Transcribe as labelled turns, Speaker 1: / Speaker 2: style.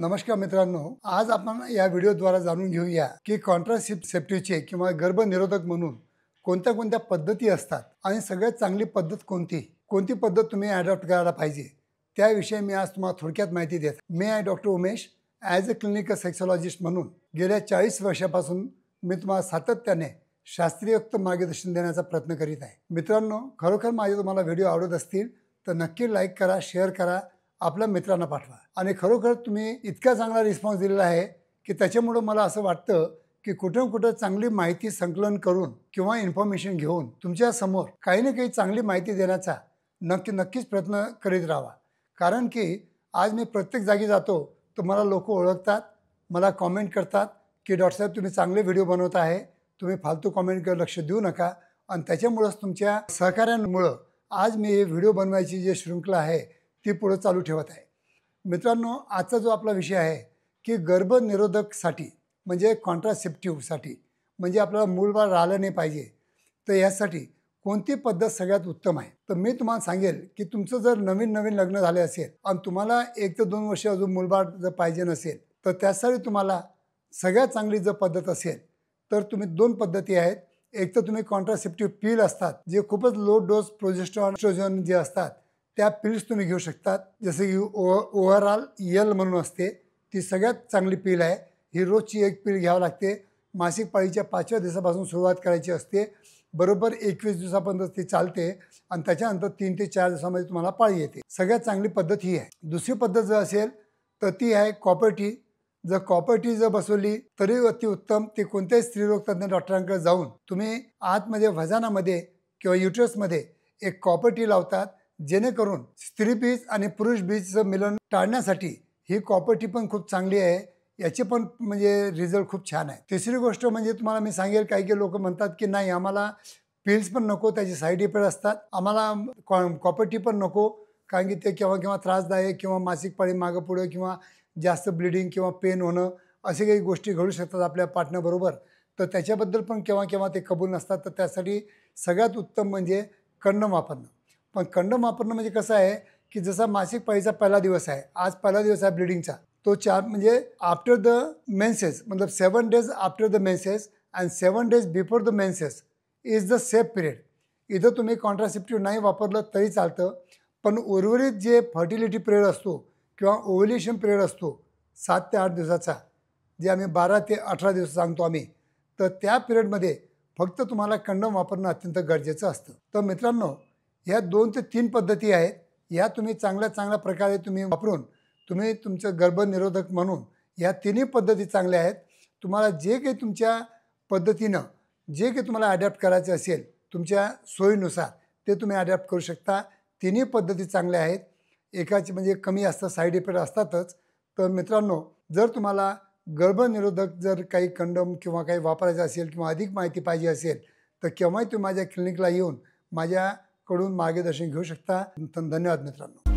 Speaker 1: नमस्कार मित्रांनो, आज आपण या व्हिडिओद्वारा जाणून घेऊया की कॉन्ट्रासेप्टिव्हचे किंवा गर्भनिरोधक म्हणून कोणत्या कोणत्या पद्धती असतात आणि सगळ्यात चांगली पद्धत कोणती पद्धत तुम्ही अडॉप्ट करायला पाहिजे त्याविषयी मी आज तुम्हाला थोडक्यात माहिती देत. मी आहे doctor Umesh. As a clinical sexologist म्हणून गेल्या 40 वर्षापासून मी तुम्हाला सातत्याने शास्त्रीययुक्त मार्गदर्शन देण्याचा प्रयत्न करीत आहे. मित्रांनो, खरोखर माझे तुम्हाला व्हिडिओ आवडत असतील तर नक्की लाईक करा, शेअर करा, आपल्या मित्रांना पाठवा. आणि खरोखर तुम्ही इतका चांगला रिस्पॉन्स दिलेला आहे की त्याच्यामुळे मला असं वाटतं की कुठं चांगली माहिती संकलन करून किंवा इन्फॉर्मेशन घेऊन तुमच्या समोर काही ना काही चांगली माहिती देण्याचा नक्कीच प्रयत्न करीत राहावा. कारण की आज मी प्रत्येक जागी जातो तर मला लोक ओळखतात, मला कॉमेंट करतात की डॉक्टर साहेब तुम्ही चांगले व्हिडिओ बनवत आहे, तुम्ही फालतू कॉमेंटकडे लक्ष देऊ नका. आणि त्याच्यामुळेच तुमच्या सहकार्यामुळं आज मी हे व्हिडिओ बनवायची जी शृंखला आहे ती पुढे चालू ठेवत आहे. मित्रांनो, आजचा जो आपला विषय आहे की गर्भनिरोधकसाठी म्हणजे कॉन्ट्रासेप्टिव्हसाठी म्हणजे आपल्याला मूलबाळ राहिलं नाही पाहिजे तर यासाठी कोणती पद्धत सगळ्यात उत्तम आहे. तर मी तुम्हाला सांगेल की तुमचं जर नवीन लग्न झाले असेल आणि तुम्हाला 1 ते 2 वर्ष अजून मूलबाळ जर पाहिजे नसेल तर त्यासाठी तुम्हाला सगळ्यात चांगली जर पद्धत असेल तर तुम्ही 2 पद्धती आहेत. एक तर तुम्ही कॉन्ट्रासेप्टिव्ह पिल असतात जे खूपच लो डोस प्रोजेस्टेरॉन जे असतात त्या पिल्स तुम्ही घेऊ शकतात. जसे की ओव्हरऑल यल म्हणून असते, ती सगळ्यात चांगली पिल आहे. ही रोजची 1 पिल घ्यावी लागते. मासिक पाळीच्या 5व्या दिवसापासून सुरुवात करायची असते. बरोबर 21 दिवसापर्यंत ती चालते आणि त्याच्यानंतर 3 ते 4 दिवसामध्ये तुम्हाला पाळी येते. सगळ्यात चांगली पद्धत ही आहे. दुसरी पद्धत जर असेल तर ती आहे कॉपर टी. जर कॉपर टी जर बसवली तरी अतिउत्तम. ती कोणत्याही स्त्रीरोग तज्ज्ञ डॉक्टरांकडे जाऊन तुम्ही आतमध्ये वजानामध्ये किंवा युटरसमध्ये एक कॉपर टी लावतात जेणेकरून स्त्री बीज आणि पुरुष बीजचं मिलन टाळण्यासाठी ही कॉपर टी पण खूप चांगली आहे. याचे पण म्हणजे रिझल्ट खूप छान आहे. तिसरी गोष्ट म्हणजे तुम्हाला मी सांगेल, काही लोक म्हणतात की नाही आम्हाला पिल्स पण नको, त्याचे साईड इफेक्ट असतात, आम्हाला कॉपर टी पण नको कारण की ते केव्हा त्रासदायक किंवा मासिक पाळी मागं पुढं किंवा जास्त ब्लिडिंग किंवा पेन होणं असे काही गोष्टी घडू शकतात आपल्या पार्टनरबरोबर. तर त्याच्याबद्दल पण केव्हा ते कबूल नसतात. तर त्यासाठी सगळ्यात उत्तम म्हणजे कंडोम वापरणं. पण कंडोम वापरणं म्हणजे कसं आहे की जसा मासिक पाळीचा पहिला दिवस आहे, आज पहिला दिवस आहे ब्लिडिंगचा, तो 4 म्हणजे आफ्टर द मेन्सेस मतलब 7 days after the menses and 7 days before the menses is the safe period. इथं तुम्ही कॉन्ट्रासेप्टिव्ह नाही वापरलं तरी चालतं. पण उर्वरित जे फर्टिलिटी पिरियड असतो किंवा ओव्ह्युलेशन पिरियड असतो 7 ते 8 दिवसाचा, जे आम्ही 12 ते 18 दिवस सांगतो आम्ही, तर त्या पिरियडमध्ये फक्त तुम्हाला कंडोम वापरणं अत्यंत गरजेचं असतं. तर मित्रांनो, ह्या 2 ते 3 पद्धती आहेत. या तुम्ही चांगल्या प्रकारे तुम्ही वापरून तुम्ही तुमचं गर्भनिरोधक म्हणून या तिन्ही पद्धती चांगल्या आहेत. तुम्हाला जे काही तुमच्या पद्धतीनं जे काही तुम्हाला अडॅप्ट करायचं असेल तुमच्या सोयीनुसार ते तुम्ही अडॅप्ट करू शकता. तिन्ही पद्धती चांगल्या आहेत. एकाची म्हणजे कमी असतं, साईड इफेक्ट असतातच. तर मित्रांनो, जर तुम्हाला गर्भनिरोधक जर काही कंडोम किंवा काही वापरायचं असेल किंवा अधिक माहिती पाहिजे असेल तर केव्हाही तुम्ही माझ्या क्लिनिकला येऊन माझ्याकडून मार्गदर्शन घेऊ शकता. धन्यवाद मित्रांनो.